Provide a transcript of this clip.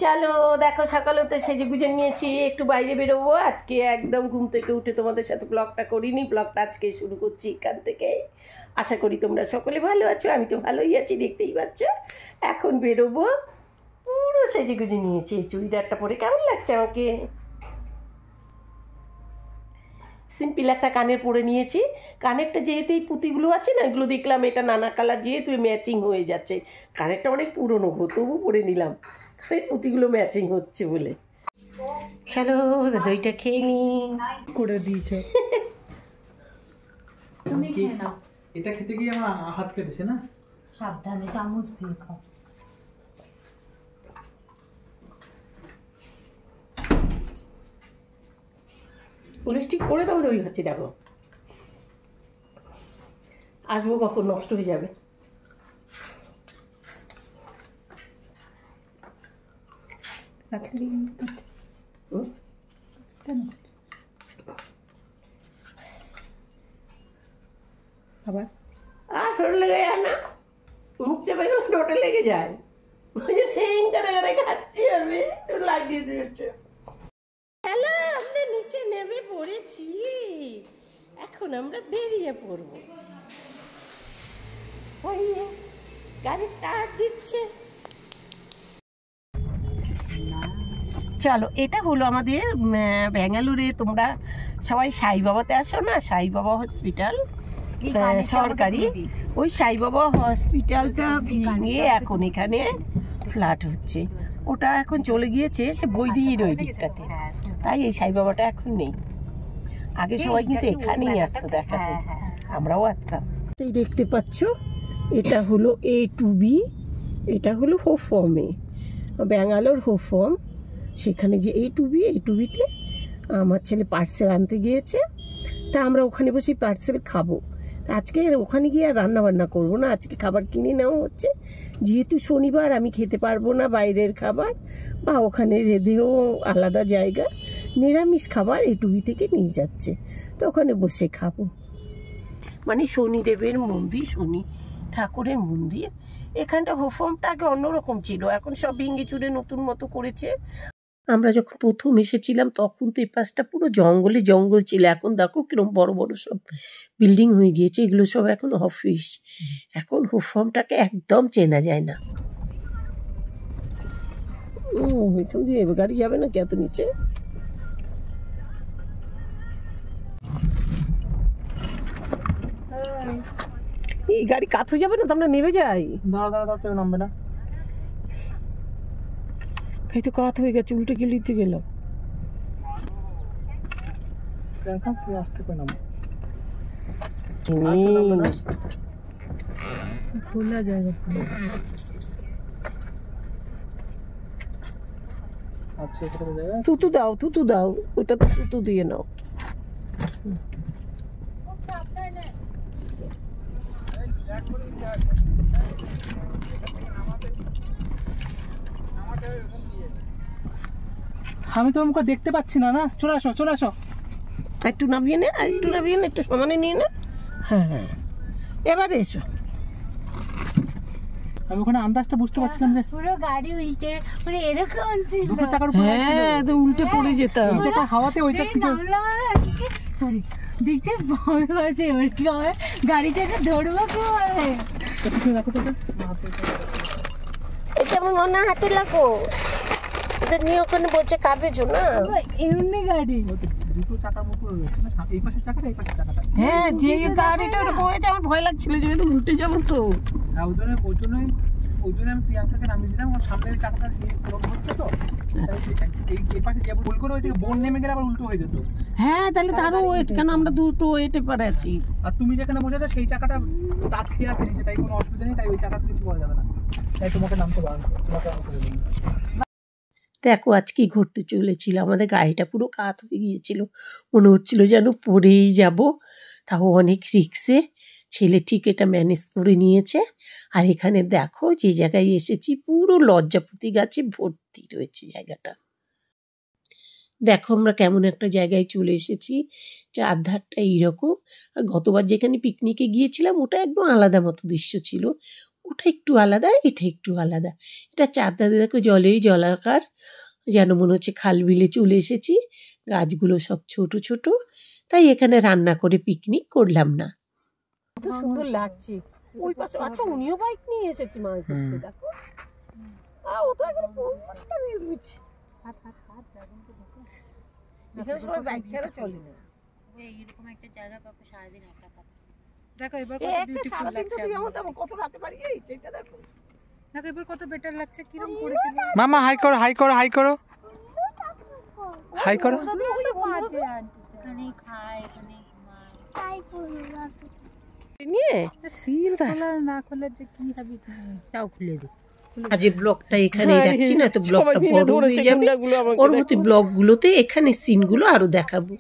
চলো দেখো, সকালে তো সেজে গুজে নিয়েছি, একটু বাইরে বেরোবো। আজকে একদম ঘুম থেকে উঠে তোমাদের সাথে ব্লগটা করিনি, ব্লগটা আজকে শুরু করছি এখান থেকে। আশা করি তোমরা সকলে ভালো আছো, আমি তো ভালোই আছি, দেখতেই পাচ্ছ। এখন বেরোবো, পুরো সেজে গুজে নিয়েছি। চুড়িদারটা পরে কেমন লাগছে আমাকে? সিম্পল একটা কানের পরে নিয়েছি। কানেরটা যেহেতু এই পুঁতিগুলো আছে না, এগুলো দেখলাম এটা নানা কালার, যেহেতু ম্যাচিং হয়ে যাচ্ছে। কানেরটা অনেক পুরনো গো, তবু পরে নিলাম, কারণ পুঁতিগুলো ম্যাচিং হচ্ছে বলে। চলো দইটা খেয়ে নি করে দিয়েছে। তুমি খেয়ে নাও। এটা খেতে গিয়ে আমার হাত কেটেছে না, সাবধানে চামচ দিয়ে খাও। পলিস্টিক করে দাও, দই খাচ্ছি দেখো। আসবো কখন, নষ্ট হয়ে যাবে। আবার আর ঠোঁট লেগে যায় না, মুখ চেপে গেলে ঠোঁটে লেগে যায়। খাচ্ছি আমি, লাগিয়ে দিয়েছে। হ্যালো, আমরা নিচে নেমে পড়েছি, এখন আমরা বেরিয়ে পড়ব। গাড়ি স্টার্ট দিচ্ছে। চলো, এটা হলো আমাদের ব্যাঙ্গালোরে। তোমরা সবাই সাই বাবাতে আসো না, সাই বাবা হসপিটাল সরকারি, ওই সাই বাবা হসপিটালটা ভেঙে এখন এখানে ফ্ল্যাট হচ্ছে। ওটা এখন চলে গিয়েছে সে বৈদির ওই দিকটাতে, তাই এই সাই বাবাটা এখন নেই। আগে সবাই কিন্তু এখানেই আসতো দেখাতে, আমরাও আসতাম। এই দেখতে পাচ্ছ, এটা হলো A2B, এটা হলো হোফর্মে, ব্যাঙ্গালোর হোফর্ম। সেখানে যে A2Bতে আমার ছেলে পার্সেল আনতে গিয়েছে, তা আমরা ওখানে বসে পার্সেল খাবো। আজকে ওখানে গিয়ে আর রান্না বান্না করবো না, আজকে খাবার কিনে নেওয়া হচ্ছে। যেহেতু শনিবার আমি খেতে পারবো না বাইরের খাবার, বা ওখানে রেঁধেও আলাদা জায়গা, নিরামিষ খাবার A2B থেকে নিয়ে যাচ্ছে, তো ওখানে বসে খাবো। মানে শনিদেবের মন্দির, শনি ঠাকুরের মন্দির। এখানটা হোফর্মটা আগে অন্যরকম ছিল, এখন সব ভেঙে চুরে নতুন মতো করেছে। আমরা যখন প্রথম এসেছিলাম তখন তো এই পাশটা পুরো জঙ্গলে জঙ্গল ছিল, এখন দেখো কিরকম বড় বড় সব বিল্ডিং হয়ে গিয়েছে। এগুলো সব এখন অফিস। এখন হোফর্মটাকে একদম চেনা যায় না। এখান দিয়ে গাড়ি যাবে না কি এত নিচে? এই গাড়ি কাত হয়ে যাবে না তো, আমরা নেমে যাই। দাঁড়া দাঁড়া দাঁড়া, কেউ নামবে না। এই তো কাত হয়ে গেছে, উল্টে গেলিতে গেলাম। আসতে করে নামো, খোলা জায়গা। আচ্ছা, তুতু দাও, তুতু দাও, ওটা তো তুতু দিয়ে নাও। আমি তো আমাকে দেখতে পাচ্ছি না। না, চলে আসো চলে আসো। একটু নামিয়ে নে, আর একটু নামিয়ে নে, একটু সমানে নিয়ে নে। হ্যাঁ হ্যাঁ, এবারে এসো। আমি ওখানে আন্দাজটা বুঝতে পারছিলাম যে পুরো গাড়ি উল্টে মানে এরকম ছিল, দুটো চাকার উপর। হ্যাঁ, একদম উল্টে পড়ে যেতাম। এই চাকা হাওয়াতে, ওই চাকা সরি দেখছে ভয় পাচ্ছে, এবার কি হবে, গাড়িটাকে ধরবো কি হবে। দেখো তো, এটা আমার মনে হাতে লাগো, এটা নিয়ে ওখানে বলছে কাবেজো না, এমনি গাড়ি দুটো চাকার মতো রয়েছে না, এই পাশের চাকাটা এই পাশের চাকাটা। হ্যাঁ, যে গাড়িটা ওটা বয়েছে, আমার ভয় লাগছিল যে এটা উল্টে যাবো তো। ওই জন্য আমি প্রিয়াঙ্কাকে নামিয়ে দিলাম, আমার সামনের চাকাটা এরকম হচ্ছে তো, এই পাশে যে ভুল করে ওই থেকে বোন নেমে গেলে আবার উল্টো হয়ে যেত। হ্যাঁ, তাহলে তারও ওয়েট, কেন আমরা দুটো ওয়েটে পারে আছি। আর তুমি যেখানে বসে আছো সেই চাকাটা টাচ খেয়ে আছে নিচে, তাই কোনো অসুবিধা নেই, তাই ওই চাকাতে কিছু করা যাবে না, তাই তোমাকে নামতে পারবো, তোমাকে নামতে দেবো। দেখো আজ কি ঘুরতে চলেছিল, আমাদের গাড়িটা পুরো কাত হয়ে গিয়েছিল, মনে হচ্ছিল যেন পড়েই যাব। তাও অনেক রিক্সে ছেলে ঠিক এটা ম্যানেজ করে নিয়েছে। আর এখানে দেখো যে জায়গায় এসেছি, পুরো লজ্জাপতি গাছে ভর্তি রয়েছে জায়গাটা। দেখো আমরা কেমন একটা জায়গায় চলে এসেছি, চারধারটা এইরকম। আর গতবার যেখানে পিকনিকে গিয়েছিলাম ওটা একদম আলাদা মতো দৃশ্য ছিল, ওটা একটু আলাদা, এটা একটু আলাদা। এটা চারধারে দেখো জলেই জলাকার, যেন মনে হচ্ছে খাল বিলে চলে এসেছি। গাছগুলো সব ছোট ছোট, তাই এখানে রান্না করে পিকনিক করলাম না। কত সুন্দর লাগছে ওই পাশে। আচ্ছা উনিও বাইক নিয়ে এসেছে মাছ ধরতে, দেখো। ও তো একদম পুরোটা বেরোচ্ছে। এখানে সবাই বাইক ছাড়া চলে না। এইরকম একটা জায়গা পাবো সারাদিন একা থাকতে। দেখো এবার এই কত একটা বিউটিফুল সারাদিন লাগছে। যদি এমন তেমন কত রাতে পারি এই সেটা দেখো। দেখো এবার কত বেটার লাগছে, কিরকম করেছিল। মামা হাই করো, হাই করো, হাই করো, হাই করো। এখানেই খায়, এখানেই ঘুমায়। নিয়ে সিল খোলা না খোলার যে কি হবে, তাও খুলে দিই। আজ এই ব্লগটা এখানেই রাখছি, না তো ব্লগটা বড় হয়ে যাবে। পরবর্তী ব্লগগুলোতে এখানে সিনগুলো আরো দেখাবো।